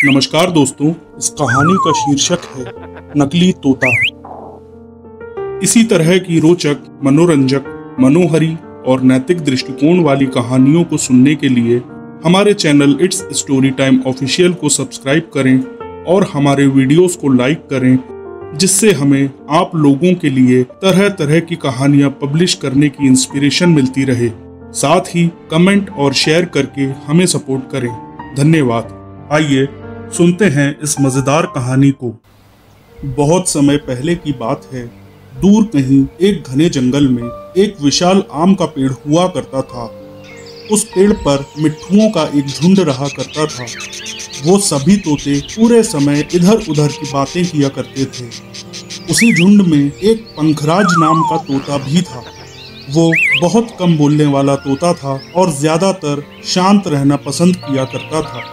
नमस्कार दोस्तों, इस कहानी का शीर्षक है नकली तोता। इसी तरह की रोचक, मनोरंजक, मनोहरी और नैतिक दृष्टिकोण वाली कहानियों को सुनने के लिए हमारे channel it's story time official को सब्सक्राइब करें और हमारे वीडियोस को लाइक करें, जिससे हमें आप लोगों के लिए तरह तरह की कहानियां पब्लिश करने की इंस्पिरेशन मिलती रहे। साथ ही कमेंट और शेयर करके हमें सपोर्ट करें। धन्यवाद। आइए सुनते हैं इस मजेदार कहानी को। बहुत समय पहले की बात है। दूर कहीं एक घने जंगल में एक विशाल आम का पेड़ हुआ करता था। उस पेड़ पर मिट्ठुओं का एक झुंड रहा करता था। वो सभी तोते पूरे समय इधर उधर की बातें किया करते थे। उसी झुंड में एक पंखराज नाम का तोता भी था। वो बहुत कम बोलने वाला तोता था और ज्यादातर शांत रहना पसंद किया करता था।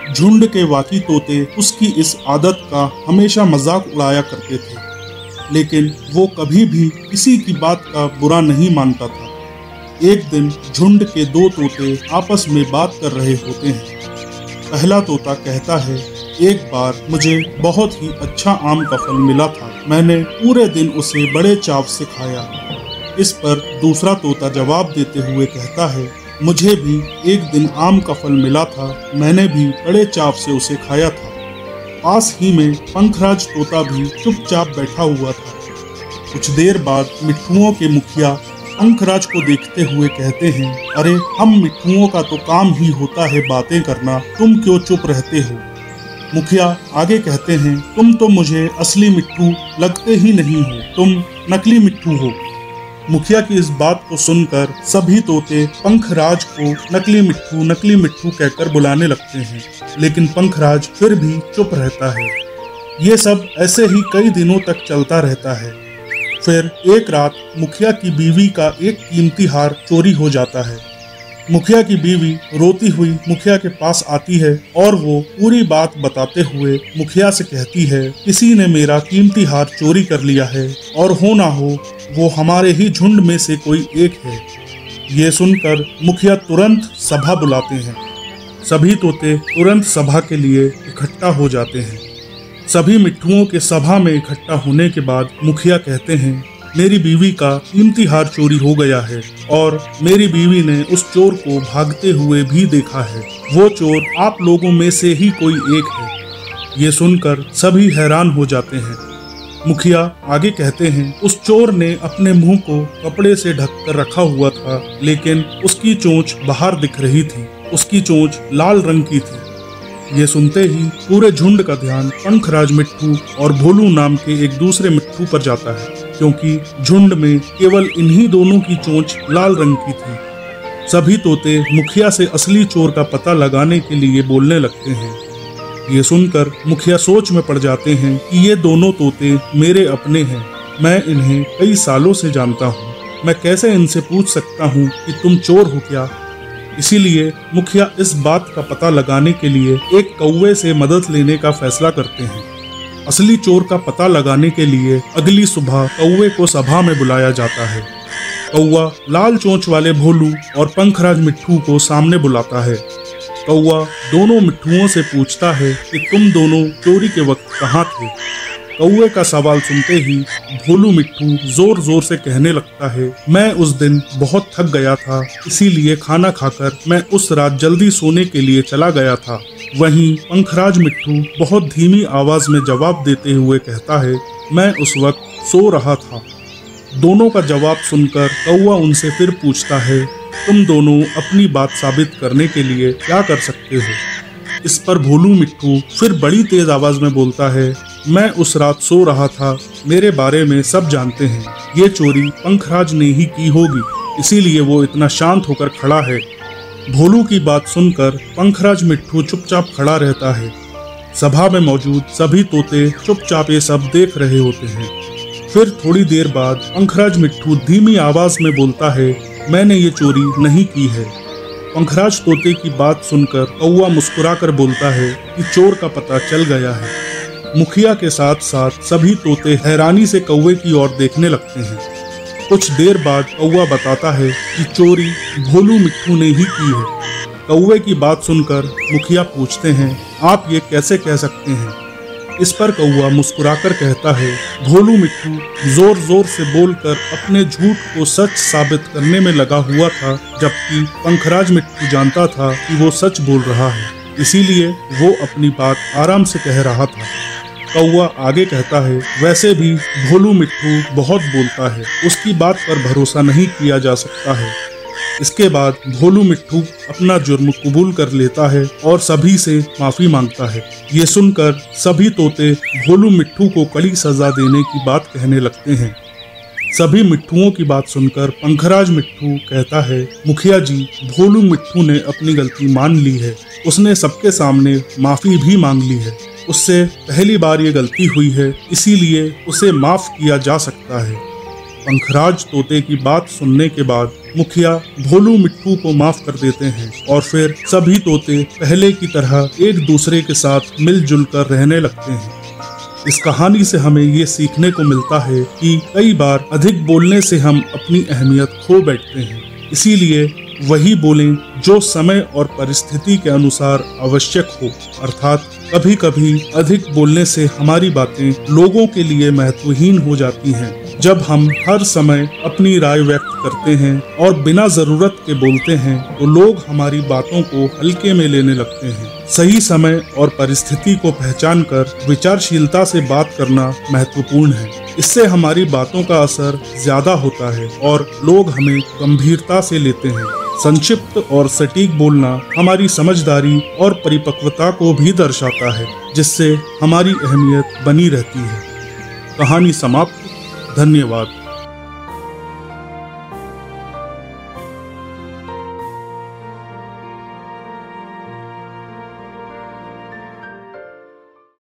झुंड के बाकी तोते उसकी इस आदत का हमेशा मजाक उड़ाया करते थे, लेकिन वो कभी भी किसी की बात का बुरा नहीं मानता था। एक दिन झुंड के दो तोते आपस में बात कर रहे होते हैं। पहला तोता कहता है, एक बार मुझे बहुत ही अच्छा आम का फल मिला था। मैंने पूरे दिन उसे बड़े चाव से खाया। इस पर दूसरा तोता जवाब देते हुए कहता है, मुझे भी एक दिन आम का फल मिला था। मैंने भी बड़े चाव से उसे खाया था। पास ही में पंखराज तोता भी चुपचाप बैठा हुआ था। कुछ देर बाद मिट्ठुओं के मुखिया पंखराज को देखते हुए कहते हैं, अरे हम मिट्ठुओं का तो काम ही होता है बातें करना, तुम क्यों चुप रहते हो? मुखिया आगे कहते हैं, तुम तो मुझे असली मिट्ठू लगते ही नहीं हो, तुम नकली मिट्ठू हो। मुखिया की इस बात को सुनकर सभी तोते पंखराज को नकली मिट्ठू कहकर बुलाने लगते हैं, लेकिन पंखराज फिर भी चुप रहता है। ये सब ऐसे ही कई दिनों तक चलता रहता है। फिर एक रात मुखिया की बीवी का एक कीमती हार चोरी हो जाता है। मुखिया की बीवी रोती हुई मुखिया के पास आती है और वो पूरी बात बताते हुए मुखिया से कहती है, किसी ने मेरा कीमती हार चोरी कर लिया है और हो ना हो वो हमारे ही झुंड में से कोई एक है। ये सुनकर मुखिया तुरंत सभा बुलाते हैं। सभी तोते तुरंत सभा के लिए इकट्ठा हो जाते हैं। सभी मिट्ठुओं के सभा में इकट्ठा होने के बाद मुखिया कहते हैं, मेरी बीवी का कीमती हार चोरी हो गया है और मेरी बीवी ने उस चोर को भागते हुए भी देखा है। वो चोर आप लोगों में से ही कोई एक है। ये सुनकर सभी हैरान हो जाते हैं। मुखिया आगे कहते हैं, उस चोर ने अपने मुंह को कपड़े से ढककर रखा हुआ था, लेकिन उसकी चोंच बाहर दिख रही थी। उसकी चोंच लाल रंग की थी। ये सुनते ही पूरे झुंड का ध्यान पंखराज मिट्ठू और भोलू नाम के एक दूसरे मिट्ठू पर जाता है, क्योंकि झुंड में केवल इन्हीं दोनों की चोंच लाल रंग की थी। सभी तोते मुखिया से असली चोर का पता लगाने के लिए बोलने लगते हैं। ये सुनकर मुखिया सोच में पड़ जाते हैं कि ये दोनों तोते मेरे अपने हैं। मैं इन्हें कई सालों से जानता हूँ। मैं कैसे इनसे पूछ सकता हूँ कि तुम चोर हो क्या? इसीलिए मुखिया इस बात का पता लगाने के लिए एक कौवे से मदद लेने का फैसला करते हैं। असली चोर का पता लगाने के लिए अगली सुबह कौवे को सभा में बुलाया जाता है। कौवा लाल चोंच वाले भोलू और पंखराज मिट्ठू को सामने बुलाता है। कौवा दोनों मिट्ठुओं से पूछता है कि तुम दोनों चोरी के वक्त कहाँ थे? कौवे का सवाल सुनते ही भोलू मिट्ठू जोर जोर से कहने लगता है, मैं उस दिन बहुत थक गया था, इसीलिए खाना खाकर मैं उस रात जल्दी सोने के लिए चला गया था। वहीं पंखराज मिट्ठू बहुत धीमी आवाज में जवाब देते हुए कहता है, मैं उस वक्त सो रहा था। दोनों का जवाब सुनकर कौवा उनसे फिर पूछता है, तुम दोनों अपनी बात साबित करने के लिए क्या कर सकते हो? इस पर भोलू मिट्ठू फिर बड़ी तेज आवाज में बोलता है, मैं उस रात सो रहा था, मेरे बारे में सब जानते हैं। ये चोरी पंखराज ने ही की होगी, इसीलिए वो इतना शांत होकर खड़ा है। भोलू की बात सुनकर पंखराज मिट्ठू चुपचाप खड़ा रहता है। सभा में मौजूद सभी तोते चुपचाप ये सब देख रहे होते हैं। फिर थोड़ी देर बाद पंखराज मिट्ठू धीमी आवाज में बोलता है, मैंने ये चोरी नहीं की है। पंखराज तोते की बात सुनकर कौवा मुस्कुराकर बोलता है कि चोर का पता चल गया है। मुखिया के साथ साथ सभी तोते हैरानी से कौवे की ओर देखने लगते हैं। कुछ देर बाद कौवा बताता है कि चोरी भोलू मिट्ठू ने ही की है। कौवे की बात सुनकर मुखिया पूछते हैं, आप ये कैसे कह सकते हैं? इस पर कौवा मुस्कुराकर कहता है, भोलू मिट्ठू जोर जोर से बोलकर अपने झूठ को सच साबित करने में लगा हुआ था, जबकि पंखराज मिट्ठू जानता था कि वो सच बोल रहा है, इसीलिए वो अपनी बात आराम से कह रहा था। कौवा आगे कहता है, वैसे भी भोलू मिट्ठू बहुत बोलता है, उसकी बात पर भरोसा नहीं किया जा सकता है। इसके बाद भोलू मिट्ठू अपना जुर्म कबूल कर लेता है और सभी से माफी मांगता है। ये सुनकर सभी तोते भोलू मिट्ठू को कड़ी सजा देने की बात कहने लगते हैं। सभी मिट्ठुओं की बात सुनकर पंखराज मिट्ठू कहता है, मुखिया जी, भोलू मिट्ठू ने अपनी गलती मान ली है, उसने सबके सामने माफी भी मांग ली है, उससे पहली बार ये गलती हुई है, इसीलिए उसे माफ किया जा सकता है। पंखराज तोते की बात सुनने के बाद मुखिया भोलू मिट्ठू को माफ कर देते हैं और फिर सभी तोते पहले की तरह एक दूसरे के साथ मिलजुल कर रहने लगते हैं। इस कहानी से हमें ये सीखने को मिलता है कि कई बार अधिक बोलने से हम अपनी अहमियत खो बैठते हैं, इसीलिए वही बोलें जो समय और परिस्थिति के अनुसार आवश्यक हो। अर्थात कभी कभी अधिक बोलने से हमारी बातें लोगों के लिए महत्वहीन हो जाती हैं। जब हम हर समय अपनी राय व्यक्त करते हैं और बिना जरूरत के बोलते हैं, तो लोग हमारी बातों को हल्के में लेने लगते हैं। सही समय और परिस्थिति को पहचान कर विचारशीलता से बात करना महत्वपूर्ण है। इससे हमारी बातों का असर ज्यादा होता है और लोग हमें गंभीरता से लेते हैं। संक्षिप्त और सटीक बोलना हमारी समझदारी और परिपक्वता को भी दर्शाता है, जिससे हमारी अहमियत बनी रहती है। कहानी समाप्त। धन्यवाद।